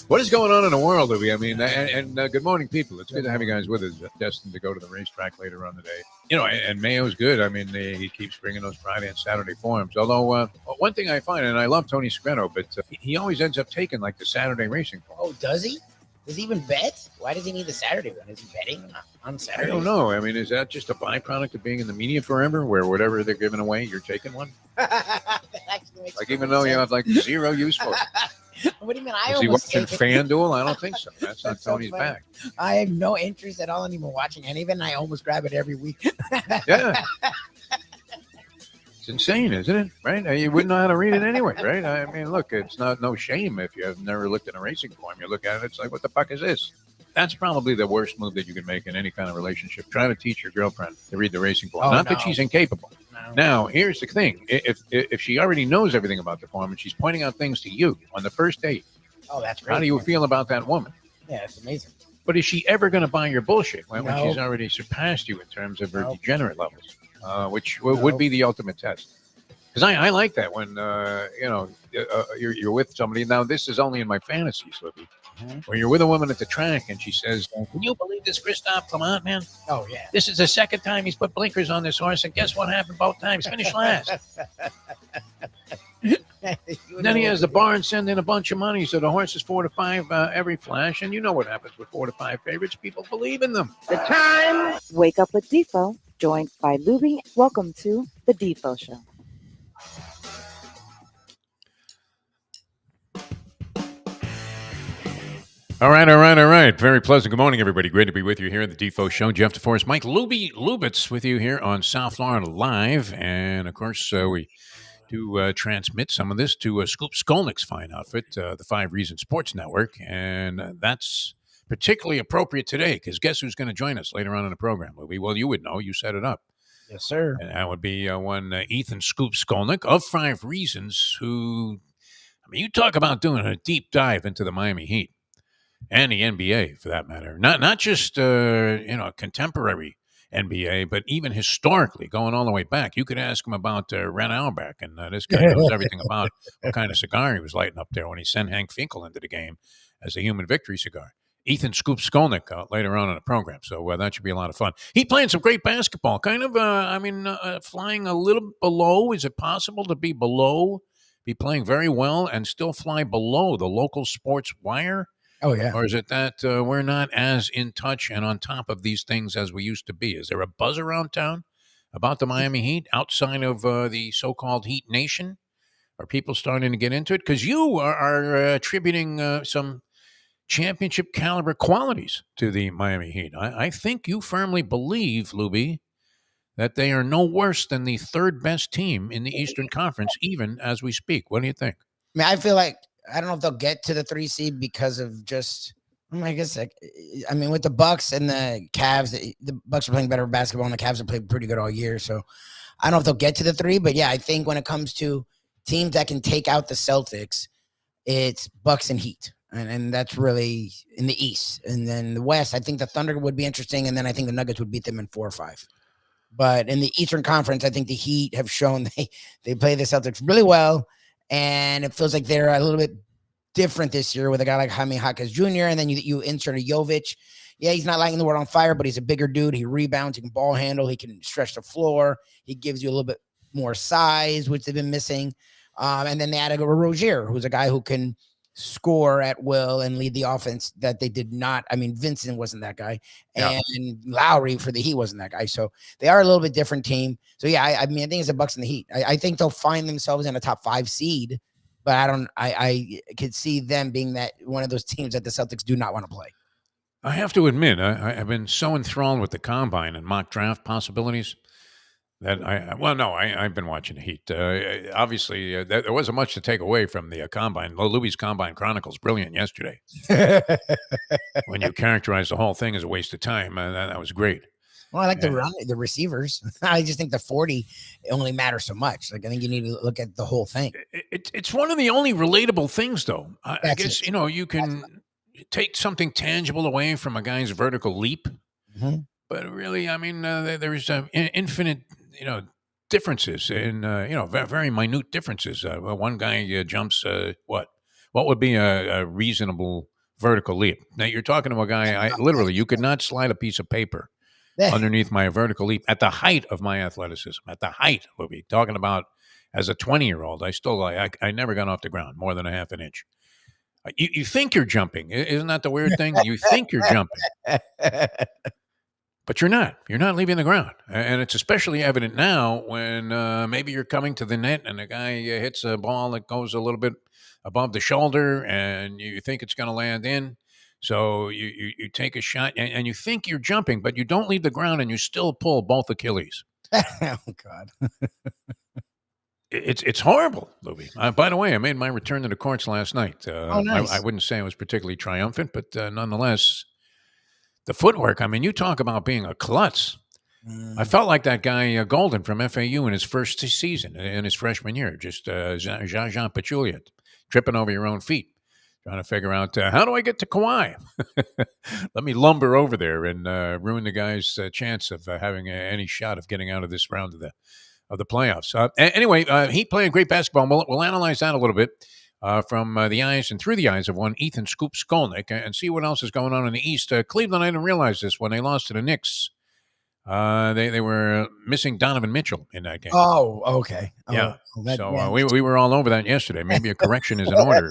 What is going on in the world, Lubie? I mean, and good morning, people. It's good to have you guys with us. Destined to go to the racetrack later on today. You know, and Mayo's good. I mean, he keeps bringing those Friday and Saturday forms. Although, one thing I find, and I love Tony Screno, but he always ends up taking like the Saturday racing form. Oh, does he? Does he even bet? Why does he need the Saturday one? Is he betting on Saturday? I don't know. I mean, is that just a byproduct of being in the media forever, where whatever they're giving away, you're taking one? Like, even though you have like zero use for it. What do you mean? Is he watching FanDuel? I don't think so. That's not Tony's bag. I have no interest at all in even watching any of it, and I almost grab it every week. Yeah. It's insane, isn't it? Right? You wouldn't know how to read it anyway, right? I mean, look, it's no shame if you have never looked at a racing form. You look at it, it's like, what the fuck is this? That's probably the worst move that you can make in any kind of relationship. Try to teach your girlfriend to read the racing form. Not that she's incapable. No. Now, here's the thing. If she already knows everything about the form and she's pointing out things to you on the first date, oh, that's great. How do you feel about that woman? Yeah, it's amazing. But is she ever going to buy your bullshit when she's already surpassed you in terms of her degenerate levels, which would be the ultimate test? Because I like that when, you're with somebody. Now, this is only in my fantasies, Libby. Where you're with a woman at the track and she says, can you believe this, Christoph? Come on, man. Oh, yeah. This is the second time he's put blinkers on this horse, and guess what happened both times? Finished last. Then he has the barn send in a bunch of money, so the horse is 4 to 5 every flash, and you know what happens with 4 to 5 favorites. People believe in them. The time. Wake up with Defo, joined by Lubie. Welcome to the Defo Show. All right. Very pleasant. Good morning, everybody. Great to be with you here at the Defo Show. Jeff DeForest, Mike Lubitz with you here on South Florida Live. And, of course, we do transmit some of this to Scoop Skolnick's fine outfit, the 5 Reasons Sports Network. And that's particularly appropriate today because guess who's going to join us later on in the program, Lubie? Well, you would know. You set it up. Yes, sir. And that would be one Ethan Scoop Skolnick of 5 Reasons who, I mean, you talk about doing a deep dive into the Miami Heat. And the NBA, for that matter, not just contemporary NBA, but even historically, going all the way back. You could ask him about Ren Auerbach, and this guy knows everything about what kind of cigar he was lighting up there when he sent Hank Finkel into the game as a human victory cigar. Ethan Scoop Skolnick later on in the program, so that should be a lot of fun. He playing some great basketball, kind of. Flying a little below. Is it possible to be playing very well, and still fly below the local sports wire? Oh, yeah. Or is it that we're not as in touch and on top of these things as we used to be? Is there a buzz around town about the Miami Heat outside of the so-called Heat Nation? Are people starting to get into it? Because you are attributing some championship caliber qualities to the Miami Heat. I think you firmly believe, Lubie, that they are no worse than the third best team in the Eastern Conference, even as we speak. What do you think? I mean, I feel like I don't know if they'll get to the 3 seed because of just, I guess, with the Bucks and the Cavs, the Bucks are playing better basketball and the Cavs have played pretty good all year. So I don't know if they'll get to the 3, but yeah, I think when it comes to teams that can take out the Celtics, it's Bucks and Heat. And that's really in the East. And then the West, I think the Thunder would be interesting. And then I think the Nuggets would beat them in 4 or 5. But in the Eastern Conference, I think the Heat have shown they play the Celtics really well. And it feels like they're a little bit different this year with a guy like Jaime Jaquez Jr. And then you insert a Jovic. Yeah, he's not lighting the world on fire, but he's a bigger dude. He rebounds, he can ball handle, he can stretch the floor. He gives you a little bit more size, which they've been missing. And then they added a Rozier, who's a guy who can score at will and lead the offense that they did not. I mean, Vincent wasn't that guy. And Lowry for the Heat wasn't that guy. So they are a little bit different team. So yeah, I think it's the Bucks and the Heat. I think they'll find themselves in a top 5 seed, but I could see them being that one of those teams that the Celtics do not want to play. I have to admit, I've been so enthralled with the combine and mock draft possibilities that I've been watching the Heat. Obviously, there wasn't much to take away from the combine. Lubie's Combine Chronicles, brilliant yesterday. When you characterize the whole thing as a waste of time, that was great. Well, I like the receivers. I just think the 40 only matters so much. Like, I think you need to look at the whole thing. It's one of the only relatable things, though. I guess, you can take something tangible away from a guy's vertical leap. Mm-hmm. But really, I mean, there's infinite, differences in, very minute differences. One guy jumps, what would be a reasonable vertical leap. Now you're talking to a guy. Literally, you could not slide a piece of paper underneath my vertical leap at the height of my athleticism. At the height, we'll be talking about as a 20-year-old. I never got off the ground more than a half an inch. You think you're jumping. Isn't that the weird thing? You think you're jumping. But you're not. You're not leaving the ground. And it's especially evident now when maybe you're coming to the net and a guy hits a ball that goes a little bit above the shoulder and you think it's going to land in. So you take a shot and you think you're jumping, but you don't leave the ground and you still pull both Achilles. Oh, God. It's horrible, Lubie. By the way, I made my return to the courts last night. Nice. I wouldn't say I was particularly triumphant, but nonetheless, the footwork, I mean, you talk about being a klutz. I felt like that guy Golden from FAU in his first season, in his freshman year, just Jean Pachulia, tripping over your own feet, trying to figure out, how do I get to Kauai? Let me lumber over there and ruin the guy's chance of having any shot of getting out of this round of the playoffs. Anyway, Heat playing great basketball. We'll analyze that a little bit. From the eyes and through the eyes of one Ethan Scoop Skolnick and see what else is going on in the East. Cleveland, I didn't realize this when they lost to the Knicks. They were missing Donovan Mitchell in that game. Oh, okay. Yeah. We were all over that yesterday. Maybe a correction is in order.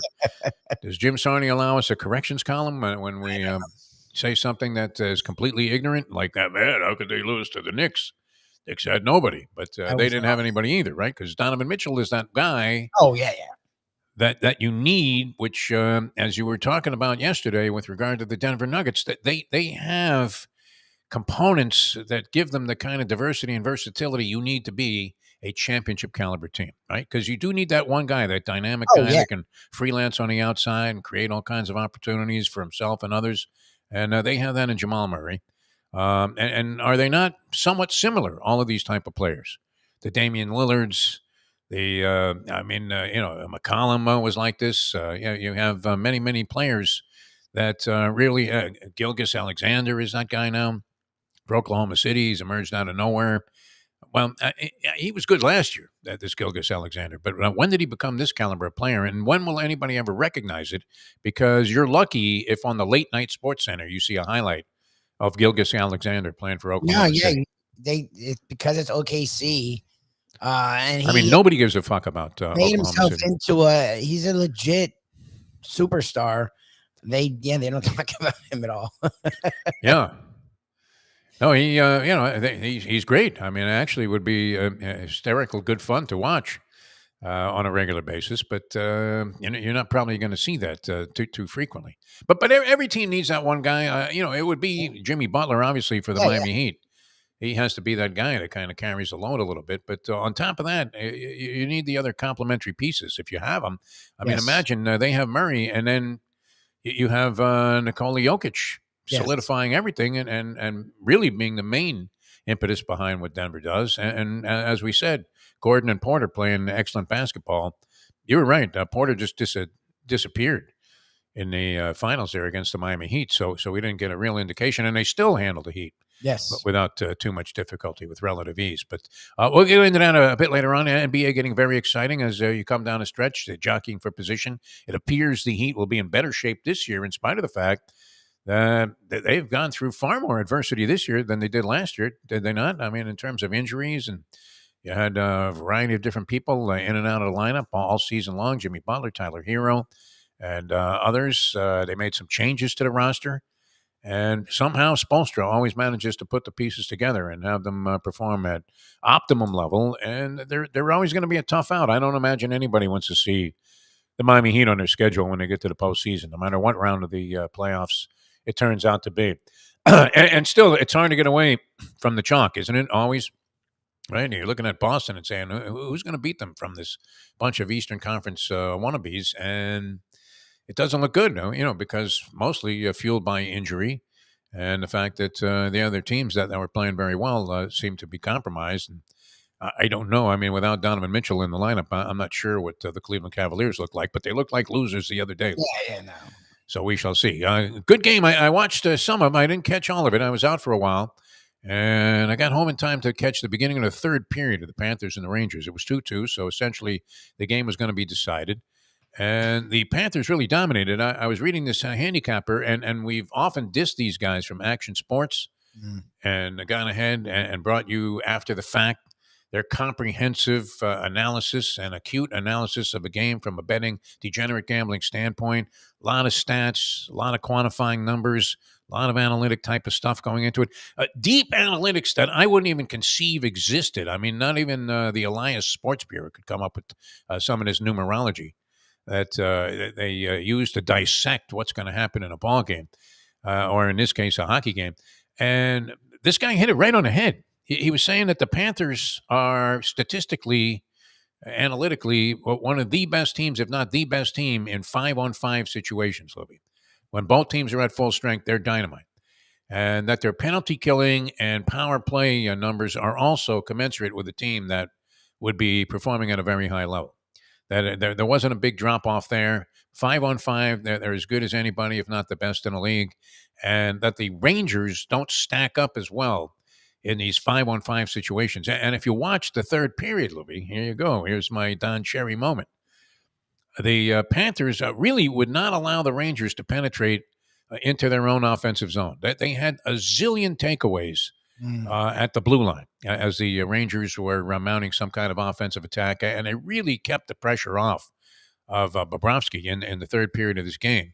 Does Jim Sarney allow us a corrections column when we say something that is completely ignorant? Like that, man, how could they lose to the Knicks? Knicks had nobody, but they didn't have anybody either, right? Because Donovan Mitchell is that guy. Oh, yeah. That you need, which, as you were talking about yesterday with regard to the Denver Nuggets, that they have components that give them the kind of diversity and versatility you need to be a championship caliber team, right? Because you do need that one guy, that dynamic guy that can freelance on the outside and create all kinds of opportunities for himself and others. And they have that in Jamal Murray. And are they not somewhat similar, all of these type of players? The Damian Lillards, McCollum was like this. You have many players that really, Gilgeous Alexander is that guy now for Oklahoma City. He's emerged out of nowhere. Well, he was good last year, this Gilgeous Alexander. But when did he become this caliber of player? And when will anybody ever recognize it? Because you're lucky if on the late night Sports Center you see a highlight of Gilgeous Alexander playing for Oklahoma City. Because it's OKC. And nobody gives a fuck about made Oklahoma himself City. He's a legit superstar. They don't talk about him at all. Yeah. No, he's great. I mean, it actually would be hysterical, good fun to watch on a regular basis. But you're not probably going to see that too frequently. But every team needs that one guy. It would be Jimmy Butler, obviously, for the Miami Heat. He has to be that guy that kind of carries the load a little bit. But on top of that, you need the other complementary pieces if you have them. I mean, imagine they have Murray, and then you have Nikola Jokic solidifying everything and really being the main impetus behind what Denver does. And as we said, Gordon and Porter playing excellent basketball. You were right. Porter just disappeared in the finals there against the Miami Heat. So we didn't get a real indication, and they still handled the Heat. Yes. But without too much difficulty, with relative ease. But we'll get into that a bit later on. NBA getting very exciting as you come down a stretch, jockeying for position. It appears the Heat will be in better shape this year in spite of the fact that they've gone through far more adversity this year than they did last year. Did they not? I mean, in terms of injuries, and you had a variety of different people in and out of the lineup all season long. Jimmy Butler, Tyler Hero, and others. They made some changes to the roster. And somehow Spoelstra always manages to put the pieces together and have them perform at optimum level. And they're always going to be a tough out. I don't imagine anybody wants to see the Miami Heat on their schedule when they get to the postseason, no matter what round of the playoffs it turns out to be. And still, it's hard to get away from the chalk, isn't it? Always. Right? And you're looking at Boston and saying, who's going to beat them from this bunch of Eastern Conference wannabes? And it doesn't look good, because mostly fueled by injury and the fact that the other teams that were playing very well seem to be compromised. And I don't know. I mean, without Donovan Mitchell in the lineup, I'm not sure what the Cleveland Cavaliers look like, but they looked like losers the other day. No. So we shall see. Good game. I watched some of them. I didn't catch all of it. I was out for a while. And I got home in time to catch the beginning of the third period of the Panthers and the Rangers. It was 2-2, so essentially the game was going to be decided. And the Panthers really dominated. I was reading this handicapper, and we've often dissed these guys from Action Sports Mm. and gone ahead and brought you after the fact their comprehensive analysis and acute analysis of a game from a betting degenerate gambling standpoint. A lot of stats, a lot of quantifying numbers, a lot of analytic type of stuff going into it. Deep analytics that I wouldn't even conceive existed. I mean, not even the Elias Sports Bureau could come up with some of this numerology that they use to dissect what's going to happen in a ball game, or in this case, a hockey game. And this guy hit it right on the head. He was saying that the Panthers are statistically, analytically, one of the best teams, if not the best team, in 5-on-5 situations, Libby. When both teams are at full strength, they're dynamite. And that their penalty killing and power play numbers are also commensurate with a team that would be performing at a very high level. That there wasn't a big drop off there. 5-on-5, they're as good as anybody, if not the best in the league. And that the Rangers don't stack up as well in these 5-on-5 situations. And if you watch the third period, Louis, here you go. Here's my Don Cherry moment. The Panthers really would not allow the Rangers to penetrate into their own offensive zone. They had a zillion takeaways at the blue line as the Rangers were mounting some kind of offensive attack, and they really kept the pressure off of Bobrovsky in the third period of this game,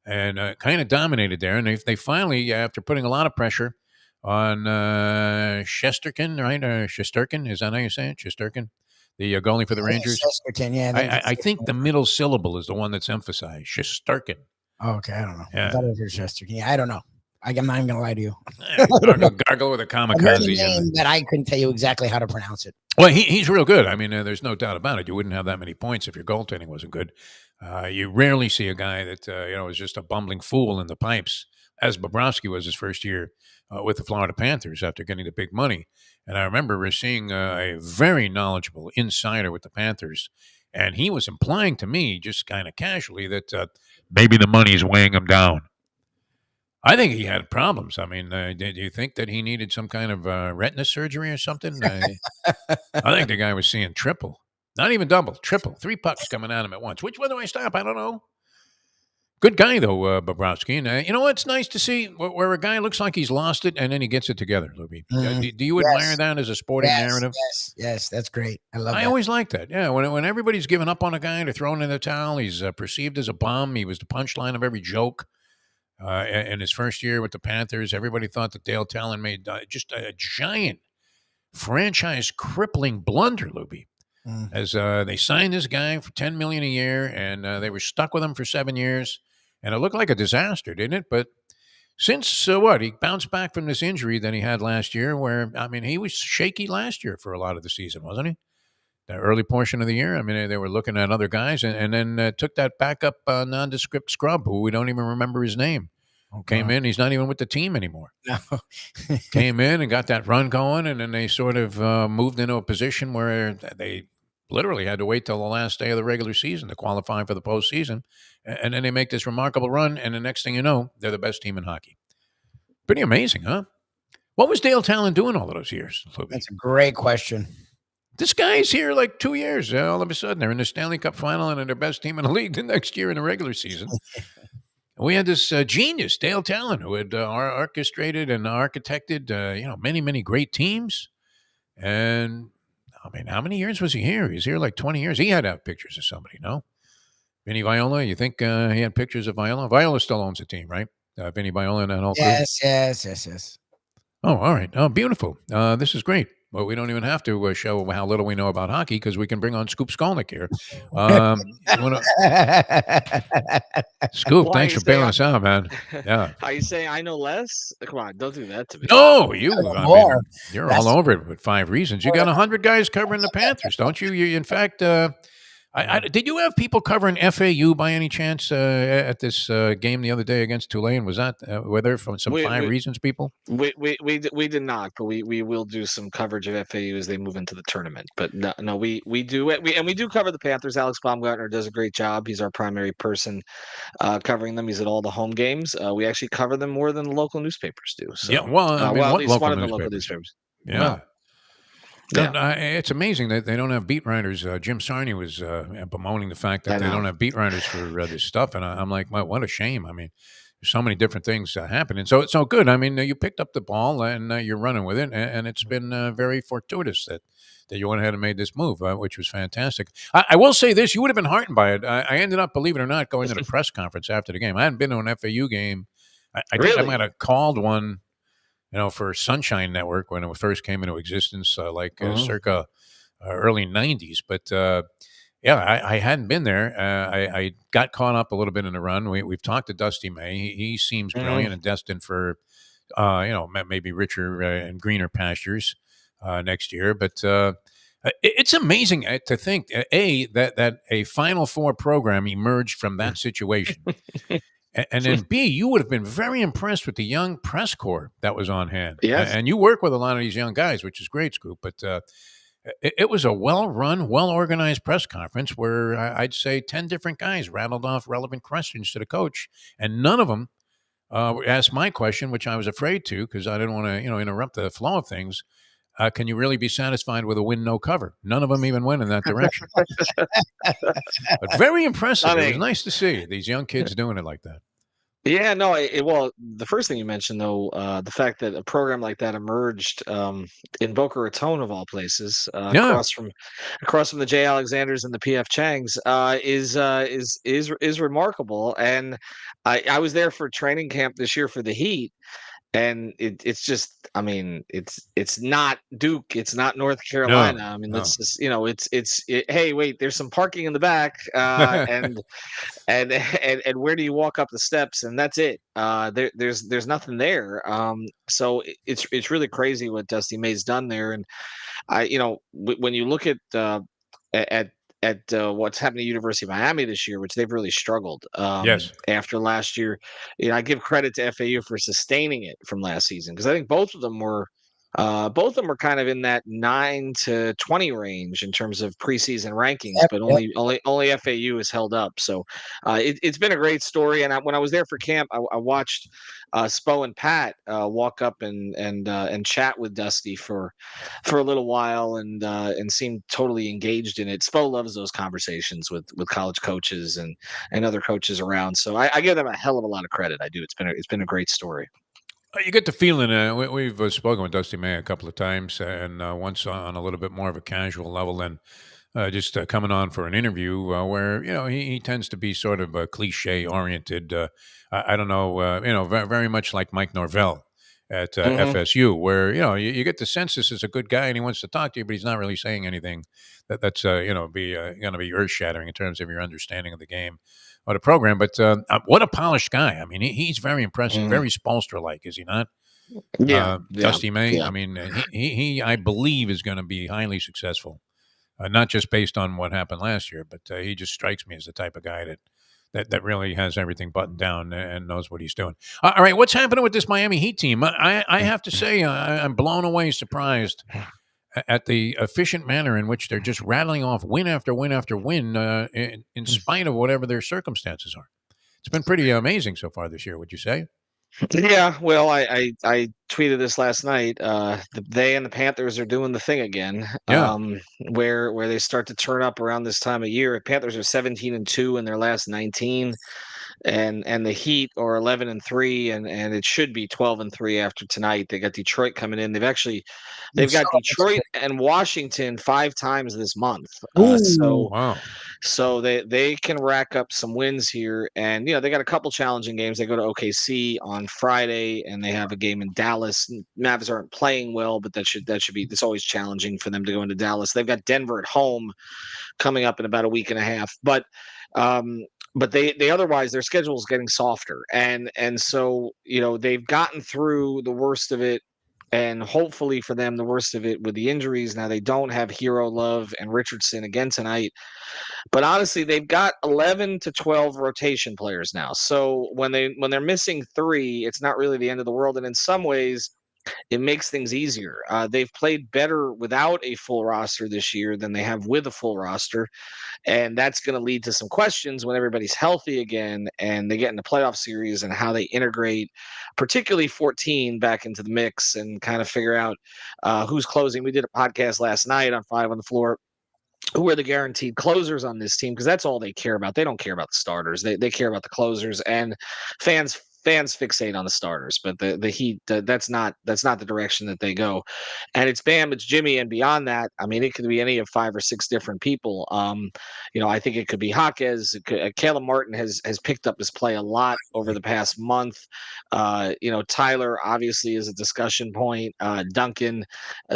and kind of dominated there. And they finally, after putting a lot of pressure on Shesterkin, right? Shesterkin, is that how you say it? Shesterkin, the goalie for the Rangers. Shesterkin, yeah. I think the middle syllable is the one that's emphasized. Shesterkin. Oh, okay, I don't know. Yeah. I thought it was Shesterkin. Yeah, I don't know. I'm not even gonna lie to you. Gargle with a I heard kamikaze. a name that I couldn't tell you exactly how to pronounce it. Well, he's real good. I mean, there's no doubt about it. You wouldn't have that many points if your goaltending wasn't good. You rarely see a guy that is just a bumbling fool in the pipes, as Bobrovsky was his first year with the Florida Panthers after getting the big money. And I remember seeing a very knowledgeable insider with the Panthers, and he was implying to me, just kind of casually, that maybe the money's weighing him down. I think he had problems. I mean, did you think that he needed some kind of retina surgery or something? I think the guy was seeing triple. Not even double, triple. 3 pucks coming at him at once. Which one do I stop? I don't know. Good guy, though, Bobrovsky. And you know what? It's nice to see where a guy looks like he's lost it and then he gets it together, Lubie. Do you admire that as a sporting narrative? Yes, that's great. I love that. I always like that. Yeah, when everybody's giving up on a guy, they're throwing in the towel, he's perceived as a bum. He was the punchline of every joke. In his first year with the Panthers, everybody thought that Dale Talon made just a giant franchise crippling blunder, Lubie. As they signed this guy for $10 million a year, and they were stuck with him for 7 years, and it looked like a disaster, didn't it? But since he bounced back from this injury that he had last year, where I mean, he was shaky last year for a lot of the season, wasn't he? The early portion of the year, I mean, they were looking at other guys, and then took that backup nondescript scrub who we don't even remember his name. Came in, he's not even with the team anymore. No. Came in and got that run going, and then they sort of moved into a position where they literally had to wait till the last day of the regular season to qualify for the postseason, and then they make this remarkable run, and the next thing you know, they're the best team in hockey. Pretty amazing, huh? What was Dale Talon doing all of those years, Lubie? That's a great question. This guy's here like 2 years. All of a sudden, they're in the Stanley Cup final and they're the best team in the league the next year in the regular season. We had this genius, Dale Talon, who had orchestrated and architected, many, many great teams. And, I mean, how many years was he here? He was here like 20 years. He had to have pictures of somebody, no? Vinny Viola, you think he had pictures of Viola? Viola still owns the team, right? Vinny Viola and that whole crew? Yes. Oh, all right. Oh, beautiful. This is great. Well, we don't even have to show how little we know about hockey because we can bring on Scoop Skolnick here. Scoop, thanks for bailing us out, man. Yeah. How you say I know less? Come on, don't do that to me. No, you're all over it with 5 reasons. You got 100 guys covering the Panthers, don't you? In fact, did you have people covering FAU by any chance at this game the other day against Tulane? Was that were there from some 5 reasons people? We did not, but we will do some coverage of FAU as they move into the tournament. But no, we do it. We do cover the Panthers. Alex Baumgartner does a great job. He's our primary person covering them. He's at all the home games. We actually cover them more than the local newspapers do. So, yeah, well, at least one of the local newspapers. Yeah. No, no, it's amazing that they don't have beat writers. Jim Sarney was bemoaning the fact that I they don't know. have beat writers for this stuff, and I'm like, well, what a shame. I mean, there's so many different things happening. So it's so good. I mean, you picked up the ball and you're running with it, and it's been very fortuitous that you went ahead and made this move, which was fantastic. I will say this: you would have been heartened by it. I ended up, believe it or not, going to the press conference after the game. I hadn't been to an FAU game. I think I Really? might have called one, for Sunshine Network when it first came into existence, circa early '90s. But yeah, I hadn't been there. I got caught up a little bit in the run. We've talked to Dusty May. He seems Mhm. brilliant and destined for maybe richer and greener pastures next year. But it's amazing to think that a Final Four program emerged from that situation. And then B, you would have been very impressed with the young press corps that was on hand. Yes. And you work with a lot of these young guys, which is great, Scoop. But it was a well-run, well-organized press conference where I'd say 10 different guys rattled off relevant questions to the coach, and none of them asked my question, which I was afraid to because I didn't want to, interrupt the flow of things. Can you really be satisfied with a win, no cover? None of them even went in that direction. But very impressive. It was Stunning. nice to see these young kids doing it like that. Yeah, no, well, the first thing you mentioned though, the fact that a program like that emerged in Boca Raton of all places, Yeah. across from the J. Alexanders and the PF Changs, is remarkable. And I was there for training camp this year for the Heat, and it's just, I mean, it's not Duke, it's not North Carolina. No, I mean, no. let's just, hey, wait, there's some parking in the back, and where do you walk up the steps, and that's it. There's nothing there. So it's really crazy what Dusty May's done there. And when you look at what's happened to University of Miami this year, which they've really struggled Yes. after last year. I give credit to FAU for sustaining it from last season, because I think both of them were kind of in that 9 to 20 range in terms of preseason rankings, Yep, but yep. only FAU has held up. So it's been a great story. And when I was there for camp, I watched Spo and Pat walk up and chat with Dusty for a little while, and seemed totally engaged in it. Spo loves those conversations with college coaches and other coaches around. So I give them a hell of a lot of credit. I do. It's been a great story. You get the feeling we've spoken with Dusty May a couple of times, and once on a little bit more of a casual level than just coming on for an interview, where he tends to be sort of cliche oriented. I don't know, very much like Mike Norvell at Hmm. FSU, where you get the sense this is a good guy and he wants to talk to you, but he's not really saying anything that's be going to be earth shattering in terms of your understanding of the game or the program. But what a polished guy! I mean, he's very impressive, Hmm. very Spolstra like, is he not? Yeah, yeah, Dusty May. yeah. I mean, he I believe is going to be highly successful, not just based on what happened last year, but he just strikes me as the type of guy that really has everything buttoned down and knows what he's doing. All right, what's happening with this Miami Heat team? I have to say I'm blown away, surprised at the efficient manner in which they're just rattling off win after win after win, in spite of whatever their circumstances are. It's been pretty amazing so far this year, would you say? Yeah, well, I tweeted this last night. They and the Panthers are doing the thing again, Yeah. where they start to turn up around this time of year. Panthers are 17-2 in their last 19, and the Heat are 11-3, and it should be 12-3 after tonight. They got Detroit coming in. They've got Detroit and Washington 5 times this month. Ooh. Wow. So they can rack up some wins here, and they got a couple challenging games. They go to OKC on Friday, and they have a game in Dallas. Mavs aren't playing well, but that should be. It's always challenging for them to go into Dallas. They've got Denver at home coming up in about a week and a half, but they otherwise their schedule is getting softer, and so they've gotten through the worst of it. And hopefully for them, the worst of it with the injuries. Now they don't have Hero, Love, and Richardson again tonight. But honestly, they've got 11 to 12 rotation players now. So when they're missing three, it's not really the end of the world. And in some ways, it makes things easier. They've played better without a full roster this year than they have with a full roster. And that's going to lead to some questions when everybody's healthy again and they get in the playoff series and how they integrate, particularly 14 back into the mix and kind of figure out who's closing. We did a podcast last night on 5 on the Floor. Who are the guaranteed closers on this team? Because that's all they care about. They don't care about the starters. They care about the closers, and fans fixate on the starters. But the Heat, that's not the direction that they go. And it's Bam, it's Jimmy, and beyond that, I mean, it could be any of 5 or 6 different people. I think it could be Jaquez. Caleb Martin has picked up his play a lot over the past month. Tyler obviously is a discussion point. Duncan,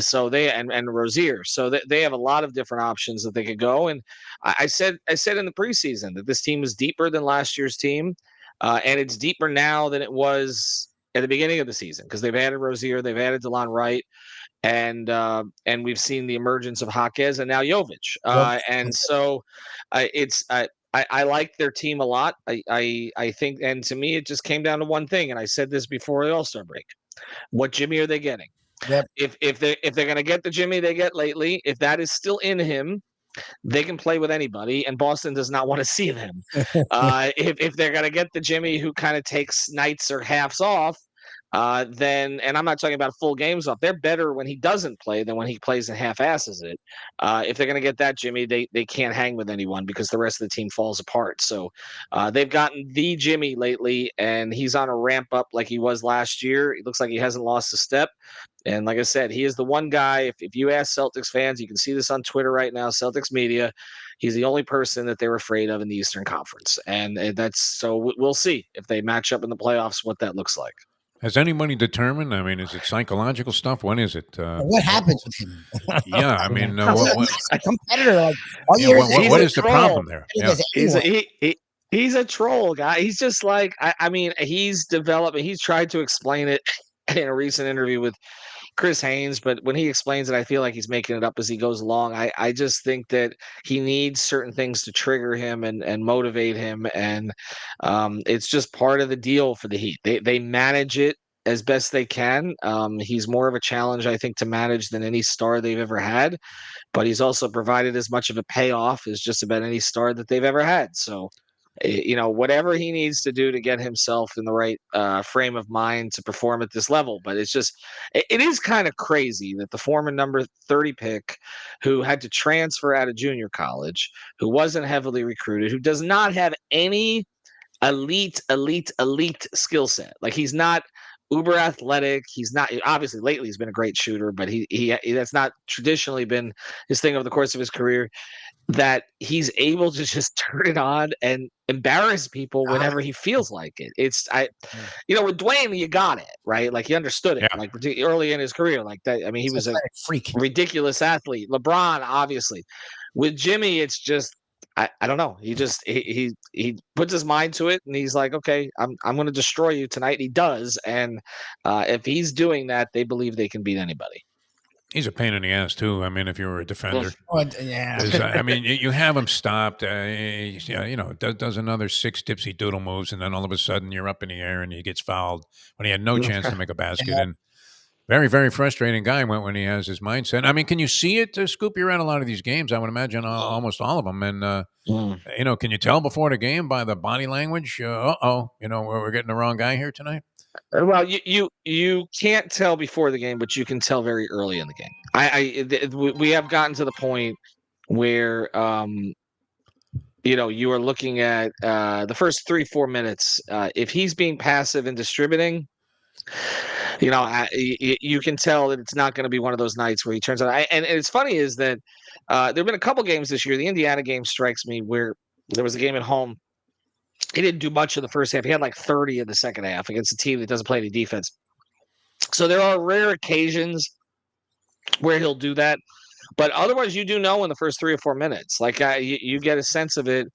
so they and Rozier. So they have a lot of different options that they could go. And I said in the preseason that this team is deeper than last year's team, and it's deeper now than it was at the beginning of the season because they've added Rozier, they've added DeLon Wright, and we've seen the emergence of Jaquez and now Jovic. And so it's. I like their team a lot. I think, and to me, it just came down to one thing. And I said this before the All-Star break: what Jimmy are they getting? Yep. If they're going to get the Jimmy they get lately, if that is still in him, they can play with anybody, and Boston does not want to see them. If they're going to get the Jimmy who kind of takes nights or halves off, then, and I'm not talking about full games off, they're better when he doesn't play than when he plays and half-asses it. If they're going to get that Jimmy, they can't hang with anyone because the rest of the team falls apart. So they've gotten the Jimmy lately, and he's on a ramp up like he was last year. It looks like he hasn't lost a step. And like I said, he is the one guy, if you ask Celtics fans, you can see this on Twitter right now, Celtics media, he's the only person that they're afraid of in the Eastern Conference. And that's so we'll see if they match up in the playoffs, what that looks like. Has anybody determined? I mean, is it psychological stuff? What is it? What happens with him? Yeah, I mean, A competitor, like all year. what is the problem there? Yeah. He's a troll guy. He's just like I mean, he's developed. He's tried to explain it in a recent interview with Chris Haynes, but when he explains it, I feel like he's making it up as he goes along. I just think that he needs certain things to trigger him and motivate him, and it's just part of the deal for the Heat. They manage it as best they can. He's more of a challenge, I think, to manage than any star they've ever had, but he's also provided as much of a payoff as just about any star that they've ever had. So whatever he needs to do to get himself in the right frame of mind to perform at this level. But it's just, it is kind of crazy that the former number 30 pick who had to transfer out of junior college, who wasn't heavily recruited, who does not have any elite skill set. Like he's not uber athletic. He's not, obviously lately he's been a great shooter, but he that's not traditionally been his thing over the course of his career, that he's able to just turn it on and embarrass people whenever he feels like it. With Dwayne, you got it, right? Like he understood it, like early in his career, like that. I mean, he was a freak, ridiculous athlete. LeBron, obviously. With Jimmy, it's just, I don't know. He just he puts his mind to it, and he's like, okay, I'm going to destroy you tonight. And he does, and if he's doing that, they believe they can beat anybody. He's a pain in the ass too. I mean, if you're a defender, yeah. I mean, you have him stopped. Does another 6 dipsy doodle moves, and then all of a sudden you're up in the air and he gets fouled when he had no chance to make a basket. And very, very frustrating guy when he has his mindset. I mean, can you see it, Scoop? You're at a lot of these games. I would imagine almost all of them. And can you tell before the game by the body language? We're getting the wrong guy here tonight. Well, you can't tell before the game, but you can tell very early in the game. We have gotten to the point where you are looking at the first 3-4 minutes. If he's being passive and distributing, you can tell that it's not going to be one of those nights where he turns out. And it's funny is that there have been a couple games this year. The Indiana game strikes me where there was a game at home. He didn't do much in the first half. He had like 30 in the second half against a team that doesn't play any defense. So there are rare occasions where he'll do that. But otherwise, you do know in the first 3 or 4 minutes. Like you get a sense of it,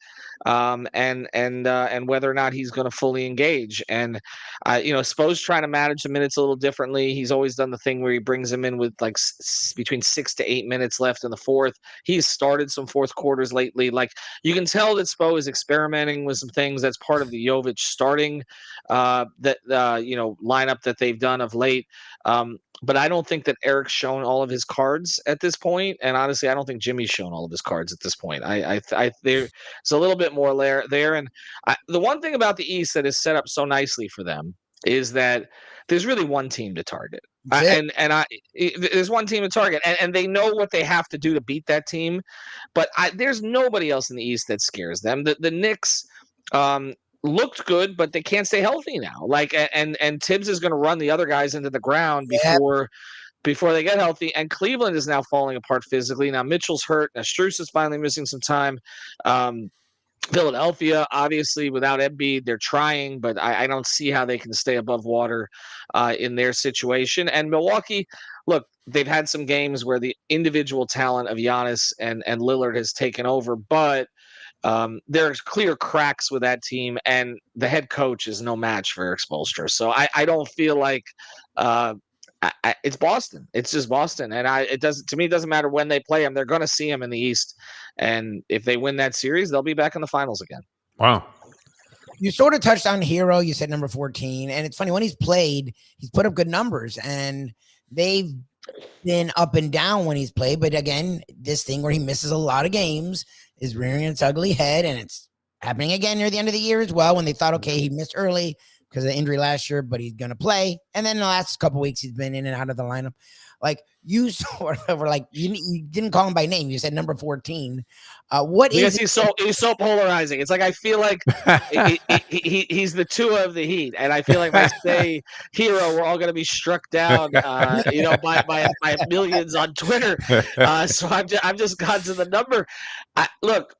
and whether or not he's going to fully engage. And Spo's trying to manage the minutes a little differently. He's always done the thing where he brings him in with like between 6 to 8 minutes left in the fourth. He's started some fourth quarters lately. Like you can tell that Spo is experimenting with some things. That's part of the Jovic starting lineup that they've done of late. But I don't think that Eric's shown all of his cards at this point, and honestly, I don't think Jimmy's shown all of his cards at this point. There's a little bit more there, and the one thing about the East that is set up so nicely for them is that there's really one team to target, there's one team to target, and they know what they have to do to beat that team, but there's nobody else in the East that scares them. The Knicks. Looked good, but they can't stay healthy now. Like, and Tibbs is going to run the other guys into the ground before they get healthy. And Cleveland is now falling apart physically. Now Mitchell's hurt. Now Strus is finally missing some time. Philadelphia, obviously, without Embiid, they're trying, but I don't see how they can stay above water in their situation. And Milwaukee, look, they've had some games where the individual talent of Giannis and Lillard has taken over, but there's clear cracks with that team, and the head coach is no match for Eric Spoelstra. So I don't feel like it's Boston. It's just Boston, and it doesn't matter when they play them. They're going to see them in the East, and if they win that series, they'll be back in the finals again. Wow. You sort of touched on Hero. You said number 14, and it's funny when he's played, he's put up good numbers, and they've been up and down when he's played. But again, this thing where he misses a lot of games is rearing its ugly head, and it's happening again near the end of the year as well, when they thought, okay, he missed early because of the injury last year, but he's going to play. And then the last couple weeks, he's been in and out of the lineup. Like, you sort of were like, you didn't call him by name. You said number 14. Because he's so polarizing. It's like, I feel like he's the Tua of the Heat. And I feel like if I say Hero, we're all going to be struck down, by millions on Twitter. So I've just gone to the number. Look,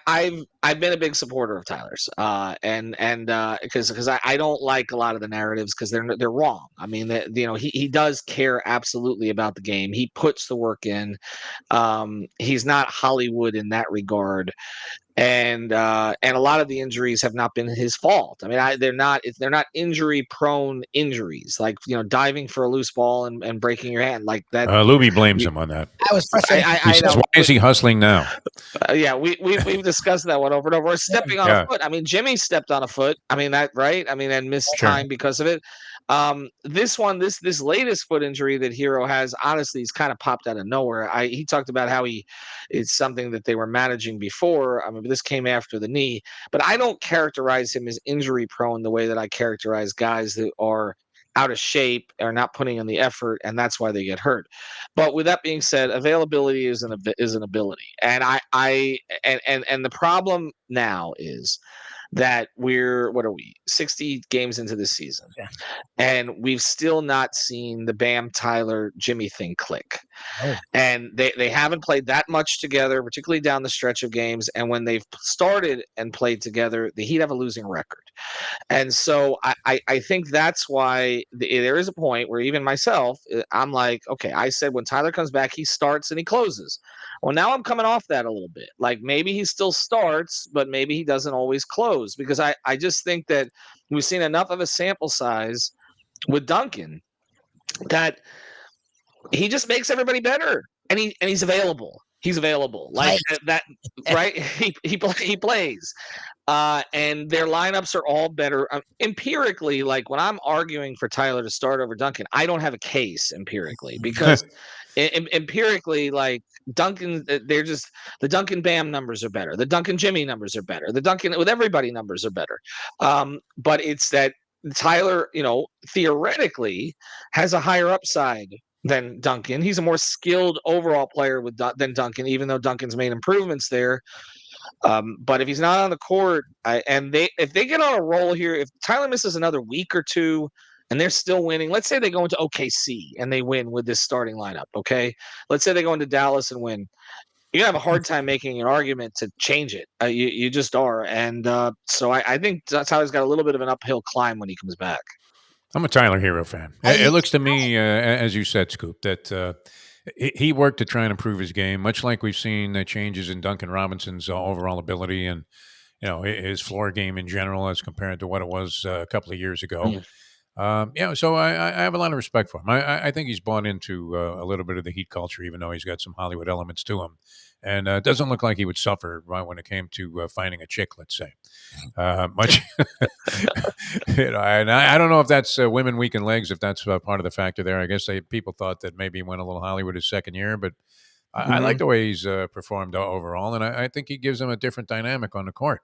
I've been a big supporter of Tyler's, because I don't like a lot of the narratives because they're wrong. I mean, he does care absolutely about the game. He puts the work in. He's not Hollywood in that regard. And a lot of the injuries have not been his fault. I mean, they're not injury-prone injuries, like diving for a loose ball and breaking your hand like that. Lubie blames him on that. I was frustrated. He says, "Why is he hustling now?" We've discussed that one over and over. Or stepping on a foot. I mean, Jimmy stepped on a foot. I mean that, right? I mean, and missed time because of it. This latest foot injury that Hero has, honestly, he's kind of popped out of nowhere. He talked about how it's something that they were managing before. I mean, this came after the knee, but I don't characterize him as injury prone the way that I characterize guys that are out of shape or not putting in the effort, and that's why they get hurt. But with that being said, availability is an ability, and and the problem now is that we're 60 games into this season, and we've still not seen the Bam Tyler Jimmy thing click. And they haven't played that much together, particularly down the stretch of games. And when they've started and played together, the Heat have a losing record. And so I think that's why there is a point where even myself, I'm like, okay, I said when Tyler comes back, he starts and he closes. Well, now I'm coming off that a little bit. Like, maybe he still starts, but maybe he doesn't always close, because I just think that we've seen enough of a sample size with Duncan that he just makes everybody better, and he's available. He's available like that, right? He plays, and their lineups are all better empirically. Like, when I'm arguing for Tyler to start over Duncan, I don't have a case empirically, because empirically, like, Duncan, the Duncan Bam numbers are better. The Duncan Jimmy numbers are better. The Duncan with everybody numbers are better. But it's that Tyler, theoretically has a higher upside than Duncan. He's a more skilled overall player than Duncan, even though Duncan's made improvements there. But if he's not on the court, if they get on a roll here, if Tyler misses another week or two and they're still winning, let's say they go into OKC and they win with this starting lineup, okay? Let's say they go into Dallas and win. You're going to have a hard time making an argument to change it. You just are. And so I think Tyler's got a little bit of an uphill climb when he comes back. I'm a Tyler Hero fan. It looks to me, as you said, Scoop, that he worked to try and improve his game, much like we've seen the changes in Duncan Robinson's overall ability and his floor game in general as compared to what it was a couple of years ago. So I have a lot of respect for him. I think he's bought into a little bit of the Heat culture, even though he's got some Hollywood elements to him, and it doesn't look like he would suffer right when it came to finding a chick. Let's say much. And I don't know if that's women weak in legs, if that's part of the factor there. I guess people thought that maybe he went a little Hollywood his second year, but I like the way he's performed overall, and I think he gives them a different dynamic on the court,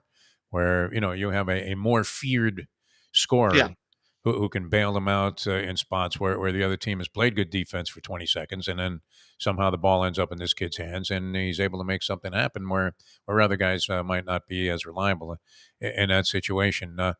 where you have a more feared scorer. Yeah. Who can bail them out in spots where the other team has played good defense for 20 seconds, and then somehow the ball ends up in this kid's hands, and he's able to make something happen where other guys might not be as reliable in that situation. All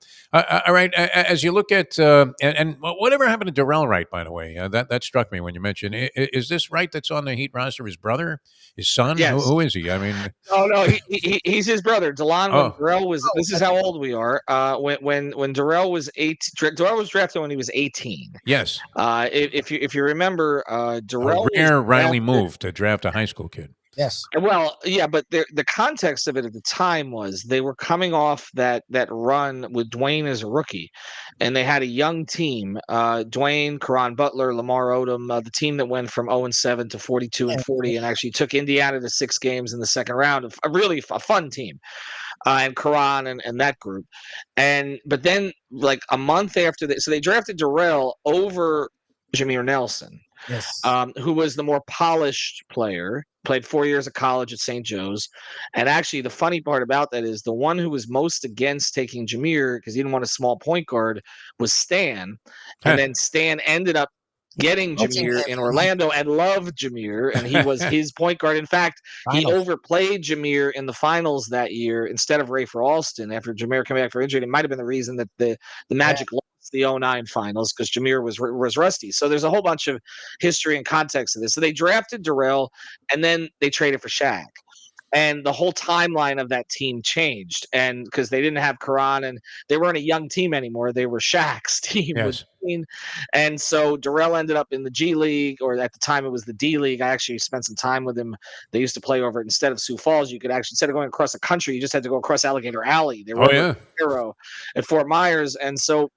right, as you look at and whatever happened to Darrell Wright, by the way, that struck me when you mentioned. Is this Wright that's on the Heat roster his brother, his son? Yes. Who is he? I mean, no, he's his brother. Delon, when Darrell was, this is how old we are. When Darrell was 18, Darrell was drafted when he was 18. Yes. If you remember, Darrell, a rare Riley move to draft a high school kid. Yes. Well, yeah, but the context of it at the time was they were coming off that run with Dwayne as a rookie, and they had a young team. Dwayne, Caron Butler, Lamar Odom, the team that went from 0-7 to 42-40, and actually took Indiana to 6 games in the second round. A fun team, and Caron and that group. But then, like a month after that, so they drafted Darrell over Jameer Nelson. Yes. Who was the more polished player, played 4 years of college at St. Joe's. And actually, the funny part about that is the one who was most against taking Jameer, because he didn't want a small point guard, was Stan. And then Stan ended up getting Jameer in Orlando and loved Jameer, and he was his point guard. In fact, he overplayed Jameer in the finals that year instead of Rafer Alston after Jameer came back for injury. It might have been the reason that the Magic lost the 2009 finals, because Jameer was rusty. So there's a whole bunch of history and context to this. So they drafted Darrell, and then they traded for Shaq. And the whole timeline of that team changed, and because they didn't have Caron, and they weren't a young team anymore, they were Shaq's team. Yes. And so Darrell ended up in the G League, or at the time it was the D League. I actually spent some time with him. They used to play over it instead of Sioux Falls. You could actually, instead of going across the country, you just had to go across Alligator Alley. They were Hero at Fort Myers, and so.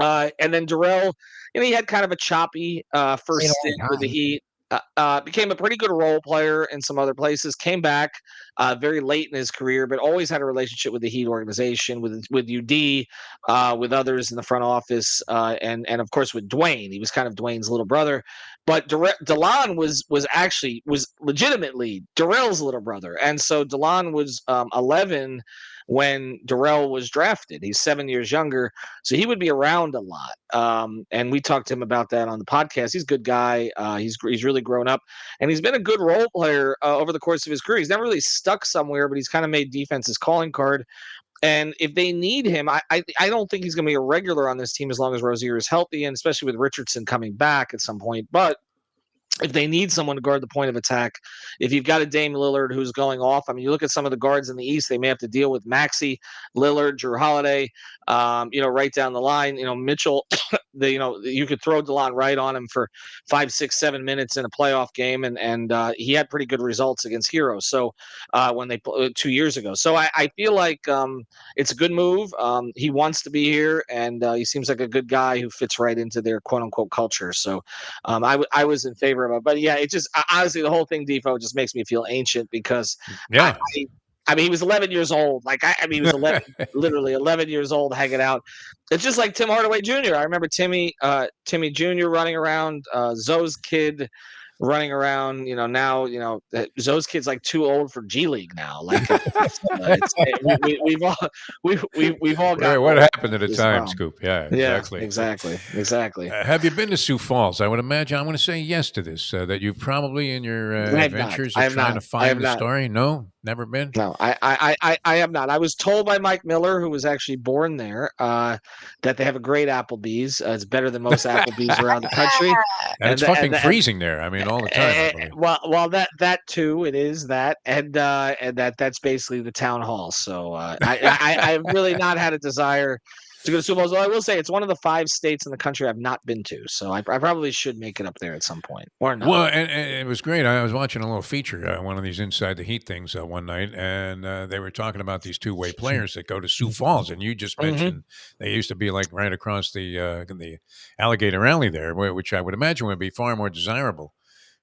And then Darrell, he had kind of a choppy first stint with the Heat. Became a pretty good role player in some other places. Came back very late in his career, but always had a relationship with the Heat organization, with UD, with others in the front office, and of course with Dwayne. He was kind of Dwayne's little brother. But Delon was legitimately Darrell's little brother, and so Delon was 11 when Darrell was drafted. He's 7 years younger, so he would be around a lot. And we talked to him about that on the podcast. He's a good guy. He's really grown up, and he's been a good role player over the course of his career. He's never really stuck somewhere, but he's kind of made defense his calling card. And if they need him, I don't think he's going to be a regular on this team as long as Rozier is healthy, and especially with Richardson coming back at some point. But if they need someone to guard the point of attack, if you've got a Dame Lillard who's going off, I mean, you look at some of the guards in the East, they may have to deal with Maxey, Lillard, Drew Holiday, right down the line. Mitchell, you could throw Delon right on him for 5, 6, 7 minutes in a playoff game, and he had pretty good results against Heroes. So when they 2 years ago, so I feel like it's a good move. He wants to be here, and he seems like a good guy who fits right into their quote unquote culture. So I was in favor of it, but yeah, it just honestly the whole thing, Defo, just makes me feel ancient because I mean, he was 11 years old. Like, he was 11, literally 11 years old hanging out. It's just like Tim Hardaway Jr. I remember Timmy Jr. running around, Zoe's kid running around. Now, Zoe's kid's like too old for G League now. Like, we've all got. What happened at the time, Scoop? Yeah, exactly. Yeah, exactly. Have you been to Sioux Falls? I would imagine. I want to say yes to this. That you've probably in your adventures of trying to find the story. No, never been. No, I have not. I was told by Mike Miller, who was actually born there, that they have a great Applebee's. It's better than most Applebee's around the country. And it's fucking freezing there. I mean, all the time. Well, that too, it is that, and that's basically the town hall. So I've really not had a desire to go to Super Bowls. Well, I will say it's one of the 5 states in the country I've not been to, so I probably should make it up there at some point, or not. Well, and it was great. I was watching a little feature, one of these Inside the Heat things one night, and they were talking about these two-way players that go to Sioux Falls, and you just mentioned they used to be like right across the Alligator Alley there, which I would imagine would be far more desirable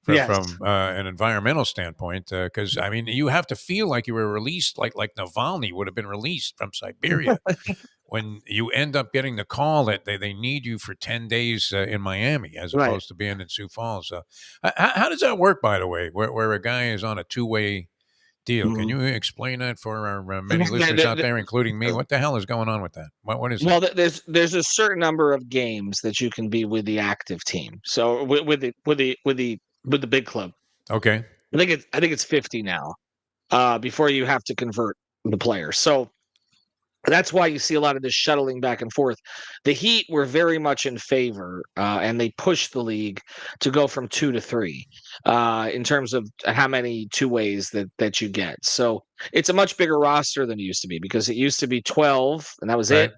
from an environmental standpoint. Because I mean, you have to feel like you were released, like Navalny would have been released from Siberia. When you end up getting the call that they need you for 10 days in Miami as opposed to being in Sioux Falls. How does that work, by the way, where a guy is on a two-way deal? Can you explain that for our many listeners out there, including me? What the hell is going on with that? What is well, there's a certain number of games that you can be with the active team. So with the big club. Okay. I think it's 50 now before you have to convert the player. So that's why you see a lot of this shuttling back and forth. The Heat were very much in favor, and they pushed the league to go from 2 to 3 in terms of how many two ways that you get. So it's a much bigger roster than it used to be, because it used to be 12 and that was it.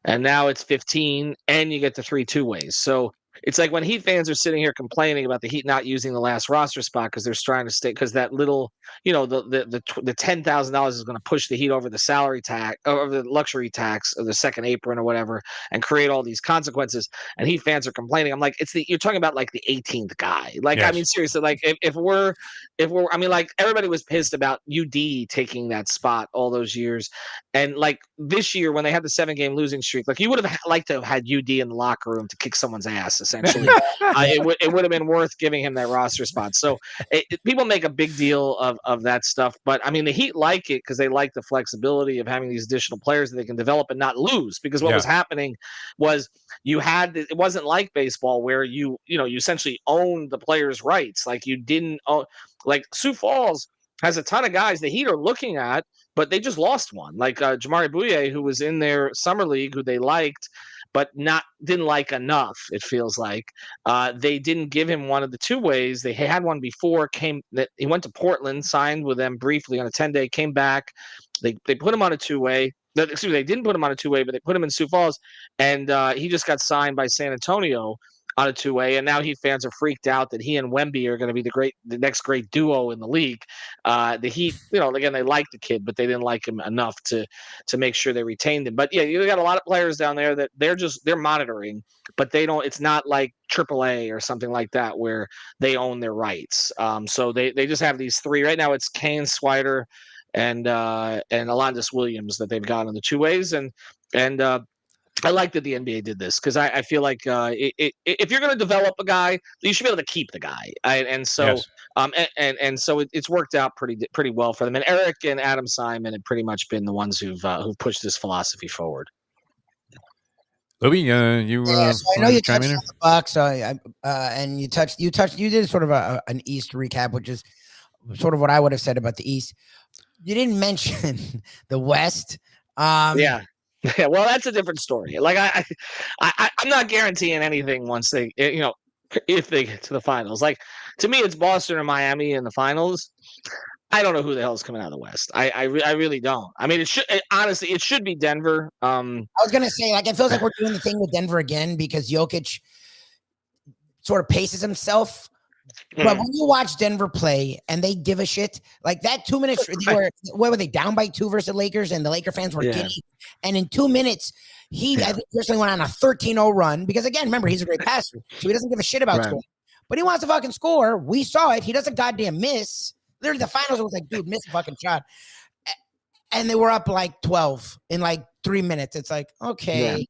And now it's 15 and you get the 3 two ways. So it's like when Heat fans are sitting here complaining about the Heat not using the last roster spot because they're trying to stay, because that little, the $10,000 is going to push the Heat over the salary tax or the luxury tax or the second apron or whatever, and create all these consequences. And Heat fans are complaining. I'm like, you're talking about like the 18th guy. Like, I mean, seriously, like if we're, I mean, like everybody was pissed about UD taking that spot all those years, and like this year when they had the 7-game losing streak, like you would have liked to have had UD in the locker room to kick someone's ass. Essentially, it would have been worth giving him that roster spot. So people make a big deal of that stuff, but I mean the Heat like it because they like the flexibility of having these additional players that they can develop and not lose. Because what was happening was it wasn't like baseball where you essentially owned the players' rights. Like you didn't own, like Sioux Falls has a ton of guys the Heat are looking at, but they just lost one. Like Jamari Bouye, who was in their summer league, who they liked, but didn't like enough, it feels like. They didn't give him one of the two ways. They had one before, he went to Portland, signed with them briefly on a 10-day, came back. They put him on a two-way. Excuse me, they didn't put him on a two-way, but they put him in Sioux Falls, and he just got signed by San Antonio on a two-way, and now Heat fans are freaked out that he and Wemby are going to be the next great duo in the league. The Heat, again, they like the kid, but they didn't like him enough to make sure they retained him. But yeah, you got a lot of players down there that they're monitoring, but they don't. It's not like AAA or something like that where they own their rights. So they just have these 3 right now. It's Kane, Swider, and Alondas Williams that they've got on the two ways, and I like that the NBA did this because I feel like if you're going to develop a guy, you should be able to keep the guy, and so it's worked out pretty well for them. And Eric and Adam Simon have pretty much been the ones who've pushed this philosophy forward. Lubie, so I know you touched on the Bucks, and you did sort of an East recap, which is sort of what I would have said about the East. You didn't mention the West. Yeah, well, that's a different story. Like I'm not guaranteeing anything once they, if they get to the finals. Like to me, it's Boston or Miami in the finals. I don't know who the hell is coming out of the West. I really don't. I mean, honestly, it should be Denver. I was gonna say, like, it feels like we're doing the thing with Denver again because Jokic sort of paces himself. But when you watch Denver play and they give a shit, like that 2 minutes, where were they down by 2 versus the Lakers, and the Laker fans were giddy. And in 2 minutes, I think personally went on a 13-0 run because, again, remember, he's a great passer, so he doesn't give a shit about scoring. But he wants to fucking score. We saw it. He doesn't goddamn miss. Literally, the finals was like, dude, miss a fucking shot. And they were up like 12 in like 3 minutes. It's like, okay. Yeah.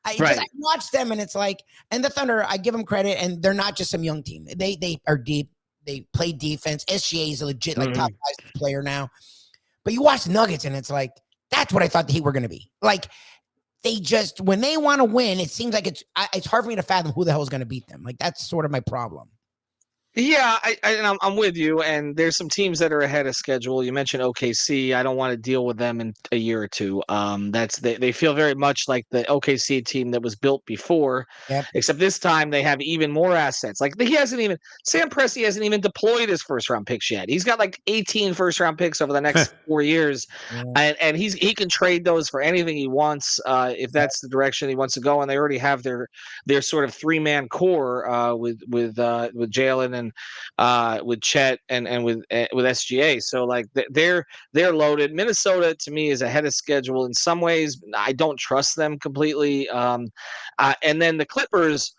I watch them and it's like, and the Thunder, I give them credit, and they're not just some young team. They are deep. They play defense. SGA is a legit top 5 player now. But you watch the Nuggets and it's like, that's what I thought the Heat were going to be. Like they just, when they want to win, it seems like it's hard for me to fathom who the hell is going to beat them. Like that's sort of my problem. Yeah, and I'm with you. And there's some teams that are ahead of schedule. You mentioned OKC. I don't want to deal with them in a year or two. They feel very much like the OKC team that was built before, Yep. except this time they have even more assets. Like Sam Presti hasn't even deployed his first round picks yet. He's got like 18 first round picks over the next 4 years, Yeah. and he can trade those for anything he wants if that's the direction he wants to go. And they already have their sort of 3-man core with Jalen and with Chet and with SGA. So like they're loaded. Minnesota to me is ahead of schedule in some ways. I don't trust them completely. And then the Clippers.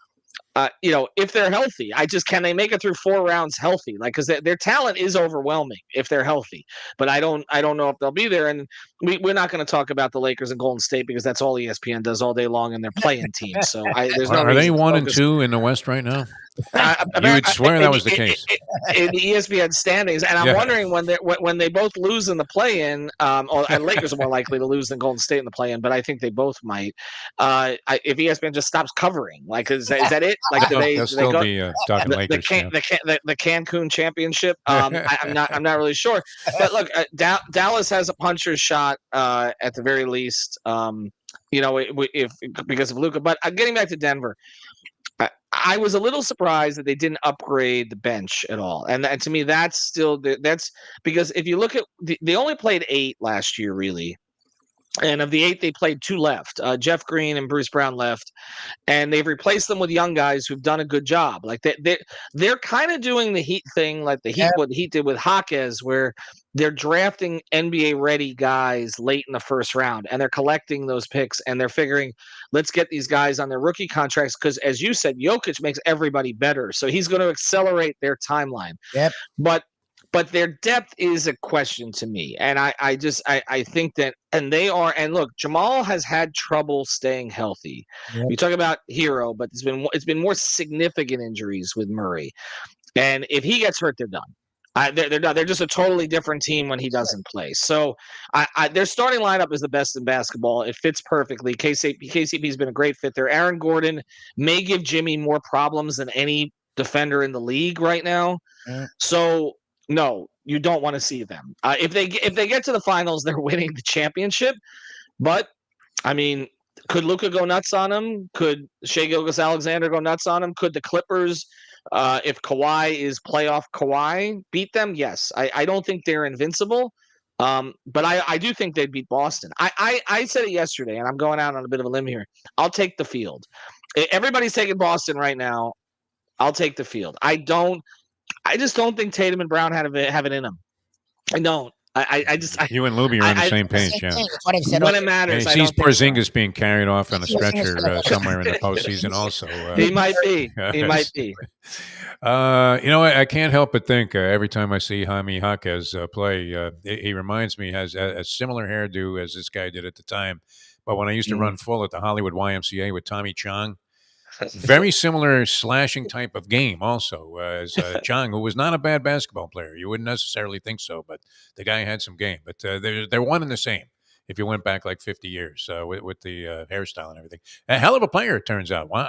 If they're healthy, can they make it through 4 rounds healthy? Like, because their talent is overwhelming if they're healthy, but I don't know if they'll be there. And we're not going to talk about the Lakers and Golden State because that's all ESPN does all day long in their playing teams. So there's no Are they reason to 1 and focus. 2 in the West right now? You would swear that was the case. In the ESPN standings, and I'm wondering when they both lose in the play-in, and Lakers are more likely to lose than Golden State in the play-in, but I think they both might. If ESPN just stops covering, like is that it? Like They'll still go, be talking the Lakers. the Cancun championship? I'm not really sure, but look, Dallas has a puncher's shot at the very least. If because of Luka, but getting back to Denver. I was a little surprised that they didn't upgrade the bench at all, and to me, that's because if you look at they only played 8 last year, really, and of the 8 they played 2 left. Jeff Green and Bruce Brown left, and they've replaced them with young guys who've done a good job. Like they're kind of doing the Heat thing, like what the Heat did with Jaquez, where they're drafting NBA ready guys late in the first round, and they're collecting those picks, and they're figuring, let's get these guys on their rookie contracts because, as you said, Jokic makes everybody better, so he's going to accelerate their timeline. Yep. But their depth is a question to me, and I think that, and look, Jamal has had trouble staying healthy. Yep. You talk about Hero, but it's been more significant injuries with Murray, and if he gets hurt, they're done. They're done. They're just a totally different team when he doesn't play. So their starting lineup is the best in basketball. It fits perfectly. KCP's been a great fit there. Aaron Gordon may give Jimmy more problems than any defender in the league right now. So no, you don't want to see them. If they get to the finals, they're winning the championship. But I mean, could Luka go nuts on him? Could Shai Gilgeous-Alexander go nuts on him? Could the Clippers, if Kawhi is playoff Kawhi, beat them? Yes. I don't think they're invincible. But I do think they'd beat Boston. I said it yesterday, and I'm going out on a bit of a limb here. I'll take the field. Everybody's taking Boston right now. I'll take the field. I just don't think Tatum and Brown have it in them. I don't. You and Lubie are on the same page, yeah. When it matters, he sees Porzingis being carried off on a stretcher somewhere in the postseason. Also, he might be. He might be. I can't help but think every time I see Jaime Jaquez play, he reminds me, has a similar hairdo as this guy did at the time. But when I used to run full at the Hollywood YMCA with Tommy Chong, very similar slashing type of game also as Chong, who was not a bad basketball player. You wouldn't necessarily think so, but the guy had some game. But they're one and the same if you went back like 50 years with the hairstyle and everything. A hell of a player, it turns out. Well,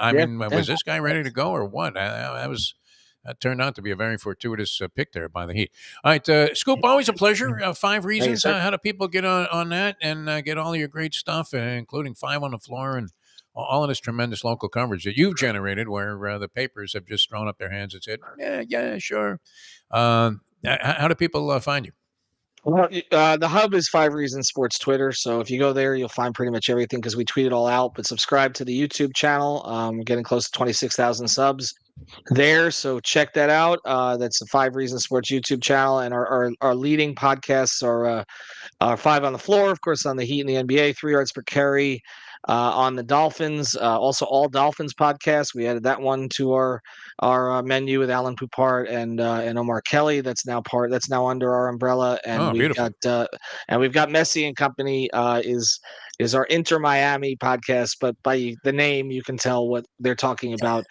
was this guy ready to go or what? That turned out to be a very fortuitous pick there by the Heat. All right, Scoop, always a pleasure. 5 reasons. How do people get on that and get all your great stuff, including 5 on the floor and all of this tremendous local coverage that you've generated, where the papers have just thrown up their hands and said, yeah, sure. How do people find you? Well, the hub is 5 Reasons Sports Twitter. So if you go there, you'll find pretty much everything because we tweet it all out. But subscribe to the YouTube channel. We're getting close to 26,000 subs there. So check that out. That's the 5 Reasons Sports YouTube channel. And our leading podcasts are 5 on the Floor, of course, on the Heat and the NBA, 3 yards per carry. On the Dolphins, also All Dolphins podcast. We added that one to our menu with Alan Poupart and Omar Kelly. That's now under our umbrella. And we've got Messi and Company is our Inter Miami podcast, but by the name you can tell what they're talking about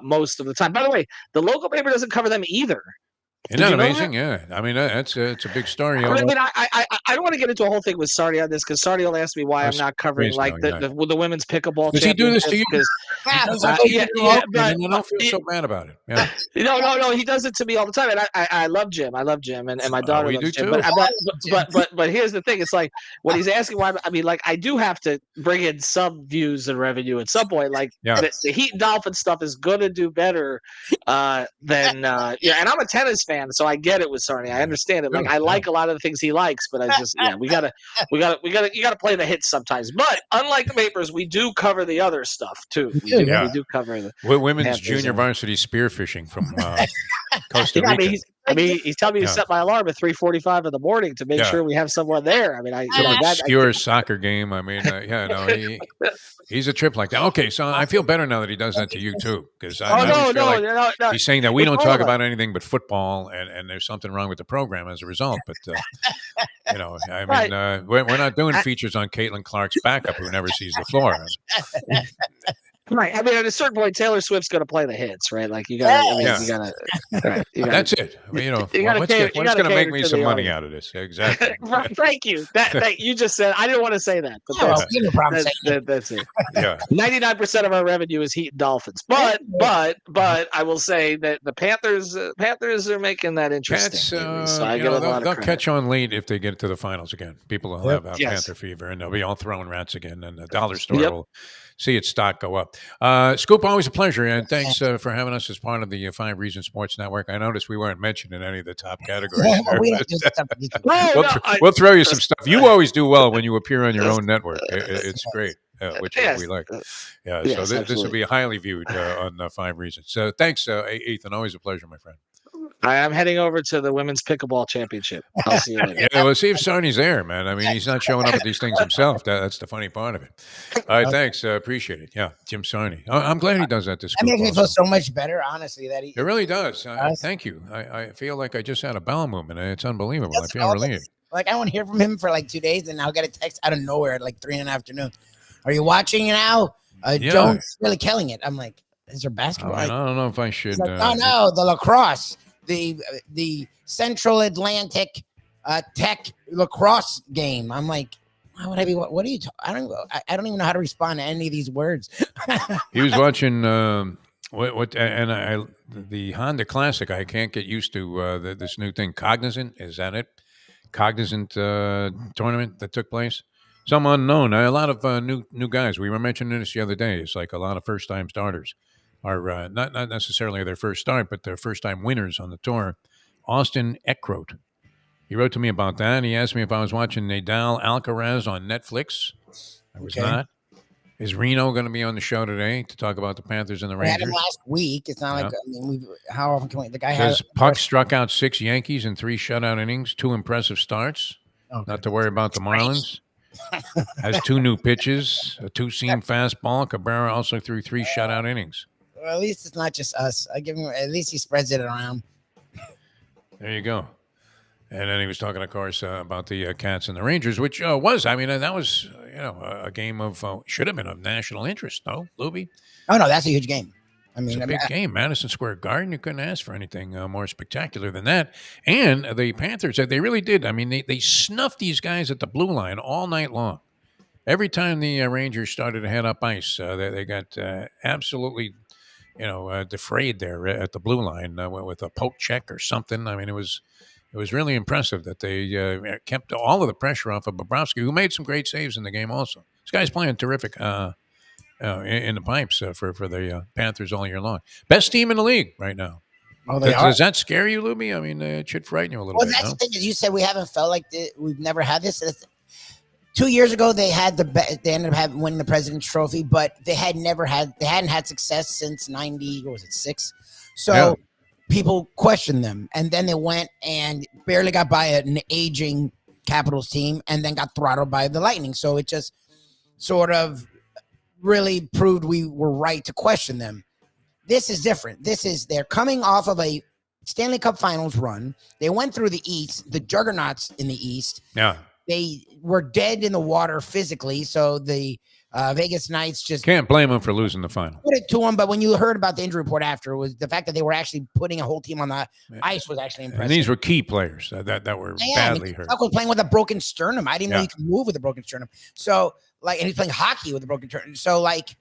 most of the time. By the way, the local paper doesn't cover them either. Isn't Did that you know amazing? Yeah. I mean, it's a big story. I mean, I don't want to get into a whole thing with Sardi on this because Sardi will ask me why I'm not covering like the women's pickleball Does he do this to championships you? because Yeah, that's what yeah, And I don't feel so bad about it. Yeah. no, he does it to me all the time, and I love Jim. I love Jim, and my daughter we loves do Jim. too. But here's the thing: it's like when he's asking why. I mean, like I do have to bring in some views and revenue at some point. Like the Heat and Dolphins stuff is gonna do better than yeah. And I'm a tennis fan, so I get it with Sarni. I understand it. Like I like a lot of the things he likes, but I just you gotta play the hits sometimes. But unlike the Vapors, we do cover the other stuff too. We do cover the women's junior varsity spearfishing from Costa Rica. He's telling me to set my alarm at 3:45 in the morning to make sure we have someone there. I mean, obscure soccer game. I mean, he's a trip like that. Okay, so I feel better now that he does that to you too, because no, he's saying that we don't talk about anything but football, and there's something wrong with the program as a result. But I mean, we're not doing features on Caitlin Clark's backup who never sees the floor. Right. I mean, at a certain point, Taylor Swift's going to play the hits, right? Like you got to. That's it. I mean, what's going to make me some money out of this? Exactly. Thank you. That you just said. I didn't want to say that, but that's it. Yeah. 99% of our revenue is Heat and Dolphins, but I will say that the Panthers are making that interesting. So I get a lot of they'll credit. catch on late if they get to the finals again. People will have Panther fever, and they'll be all throwing rats again, and the dollar store will see its stock go up. Scoop, always a pleasure, and thanks for having us as part of the 5 Reasons Sports Network. I noticed we weren't mentioned in any of the top categories. We'll throw you some stuff. You always do well when you appear on your own network. It's great, which we like. So this will be highly viewed on 5 Reasons. So thanks, Ethan. Always a pleasure, my friend. I am heading over to the women's pickleball championship. I'll see you later. We'll see if Sarni's there, man. I mean, he's not showing up at these things himself. That's the funny part of it. All right, thanks. Appreciate it. Yeah, Jim Sarni. I'm glad he does that this That makes me feel so much better, honestly. It really does. Thank you. I feel like I just had a bowel movement. It's unbelievable. I feel relieved. Like, I won't hear from him for like 2 days, and I'll get a text out of nowhere at like 3 in the afternoon. Are you watching now? Jones really killing it. I'm like, is there basketball? I don't know if I should. Like, no, the lacrosse. The Central Atlantic Tech lacrosse game. I'm like, why would I be? What are you? I don't even know how to respond to any of these words. He was watching the Honda Classic. I can't get used to this new thing. Cognizant, is that it? Cognizant tournament that took place. Some unknown. A lot of new guys. We were mentioning this the other day. It's like a lot of first time starters. Are not necessarily their first start, but their first-time winners on the tour. Austin Eckroat. He wrote to me about that, and he asked me if I was watching Nadal Alcaraz on Netflix. I was not. Is Reno going to be on the show today to talk about the Panthers and the Rangers? We had him last week. It's not like, I mean, how often can we? The guy says Puck struck out 6 Yankees in 3 shutout innings, 2 impressive starts. Okay. Not to worry about the Marlins. Has 2 new pitches, a 2-seam fastball. Cabrera also threw 3 shutout innings. Well, at least it's not just us. I give him. At least he spreads it around. There you go. And then he was talking, of course, about the Cats and the Rangers, which was, I mean, that was, a game of should have been of national interest. No, Lubie? Oh no, that's a huge game. I mean, it's a big game. Madison Square Garden. You couldn't ask for anything more spectacular than that. And the Panthers, they really did. I mean, they snuffed these guys at the blue line all night long. Every time the Rangers started to head up ice, they got absolutely. Defrayed there at the blue line with a poke check or something. I mean, it was really impressive that they kept all of the pressure off of Bobrovsky, who made some great saves in the game also. This guy's playing terrific in the pipes for the Panthers all year long. Best team in the league right now. Oh, does that scare you, Lubie? I mean, it should frighten you a little bit. Well, that's the thing is, you said we haven't felt like we've never had this. 2 years ago, they ended up winning the President's Trophy, but they hadn't had success since 96. So people questioned them, and then they went and barely got by an aging Capitals team, and then got throttled by the Lightning. So it just sort of really proved we were right to question them. This is different. They're coming off of a Stanley Cup Finals run. They went through the East, the juggernauts in the East. Yeah. They were dead in the water physically, so the Vegas Knights just Can't blame them for losing the final. put it to them. But when you heard about the injury report after, it was the fact that they were actually putting a whole team on the ice was actually impressive. And these were key players that were badly hurt. Tuck was playing with a broken sternum. I didn't know Yeah. he could move with a broken sternum. So, like, and he's playing hockey with a broken sternum. So, like,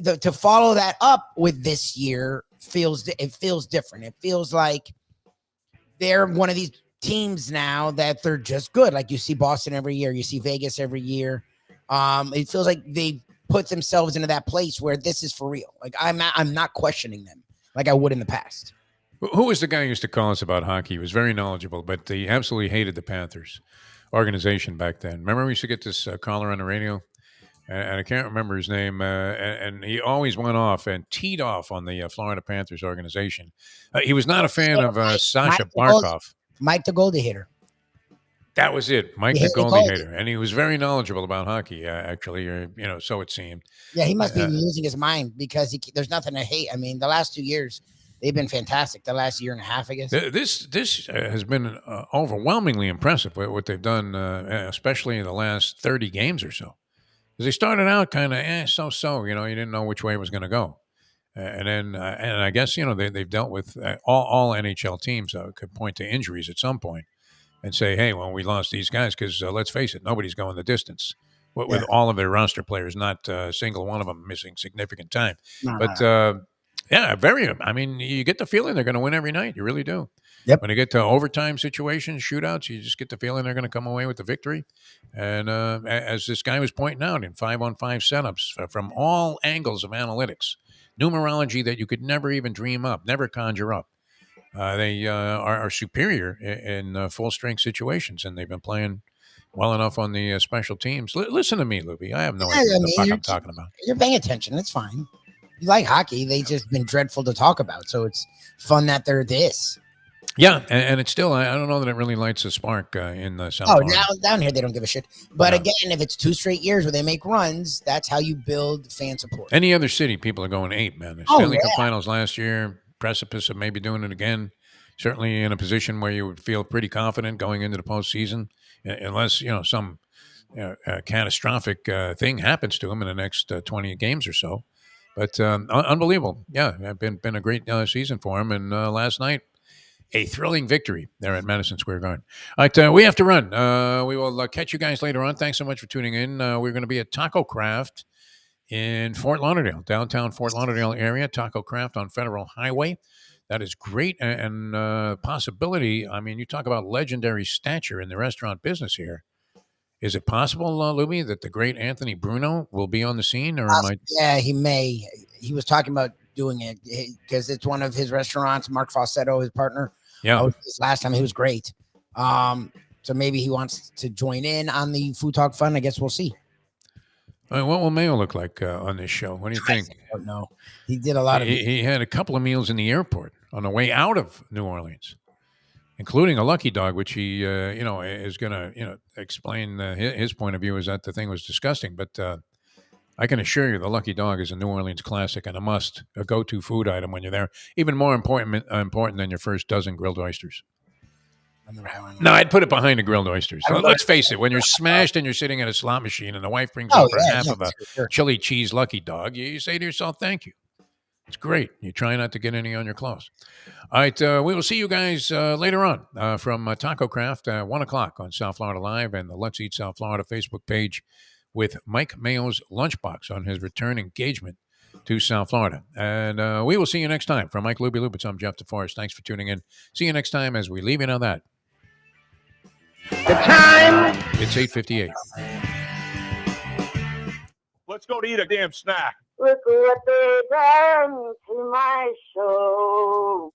to follow that up with this year feels different. It feels like they're one of these teams now that they're just good. Like you see Boston every year, you see Vegas every year. It feels like they put themselves into that place where this is for real. Like I'm not questioning them like I would in the past. Who was the guy who used to call us about hockey? He was very knowledgeable, but he absolutely hated the Panthers organization back then. Remember we used to get this caller on the radio? And I can't remember his name, and he always went off and teed off on the Florida Panthers organization. He was not a fan of Sasha Barkov. Mike the Goldie Hater. That was it, Mike the Goldie Hater, and he was very knowledgeable about hockey. Actually, so it seemed. Yeah, he must be losing his mind because there's nothing to hate. I mean, the last 2 years they've been fantastic. The last year and a half, I guess. This has been overwhelmingly impressive what they've done, especially in the last 30 games or so. Because they started out kind of so-so, you didn't know which way it was going to go. And then, and I guess, they've dealt with all NHL teams could point to injuries at some point and say, hey, well, we lost these guys because let's face it, nobody's going the distance with all of their roster players, not a single one of them missing significant time. I mean, you get the feeling they're going to win every night. You really do. Yep. When you get to overtime situations, shootouts, you just get the feeling they're going to come away with the victory. And as this guy was pointing out, in 5-on-5 setups from all angles of analytics, numerology that you could never even dream up, never conjure up, they are superior in full-strength situations, and they've been playing well enough on the special teams. Listen to me, Lubie. I have no idea what the fuck I'm talking about. You're paying attention. That's fine. You like hockey. They just been dreadful to talk about, so it's fun that they're this. Yeah, and it's still, I don't know that it really lights a spark in the South Florida. Now down here they don't give a shit. But again, if it's 2 straight years where they make runs, that's how you build fan support. Any other city, people are going ape, man. The Stanley Cup Finals last year, precipice of maybe doing it again. Certainly in a position where you would feel pretty confident going into the postseason, unless some catastrophic thing happens to them in the next 20 games or so. But unbelievable, been a great season for them. And last night, a thrilling victory there at Madison Square Garden. All right, we have to run. We will catch you guys later on. Thanks so much for tuning in. We're going to be at Taco Craft in Fort Lauderdale, downtown Fort Lauderdale area. Taco Craft on Federal Highway. That is great and possibility. I mean, you talk about legendary stature in the restaurant business here. Is it possible, Lubie, that the great Anthony Bruno will be on the scene? Or yeah, he may. He was talking about doing it because it's one of his restaurants. Mark Falsetto, his partner. Yeah. Last time he was great. So maybe he wants to join in on the Food Talk Fund. I guess we'll see. What will Mayo look like on this show? What do you think? I don't know. He did a lot of. He had a couple of meals in the airport on the way out of New Orleans, including a lucky dog, which he is going to explain his point of view is that the thing was disgusting. But I can assure you, the lucky dog is a New Orleans classic and a go-to food item when you're there. Even more important than your first dozen grilled oysters. No, I'd put it behind the grilled oysters. Let's face it, when you're smashed and you're sitting at a slot machine and the wife brings over half of a chili cheese lucky dog, you say to yourself, thank you. It's great. You try not to get any on your clothes. All right, we will see you guys later on from Taco Craft at 1 o'clock on South Florida Live and the Let's Eat South Florida Facebook page with Mike Mayo's Lunchbox on his return engagement to South Florida. And we will see you next time. From Mike Lubie Lubitz, I'm Jeff DeForest. Thanks for tuning in. See you next time as we leave you on that. The time. It's 8:58. Let's go to eat a damn snack. Look what they done to my soul.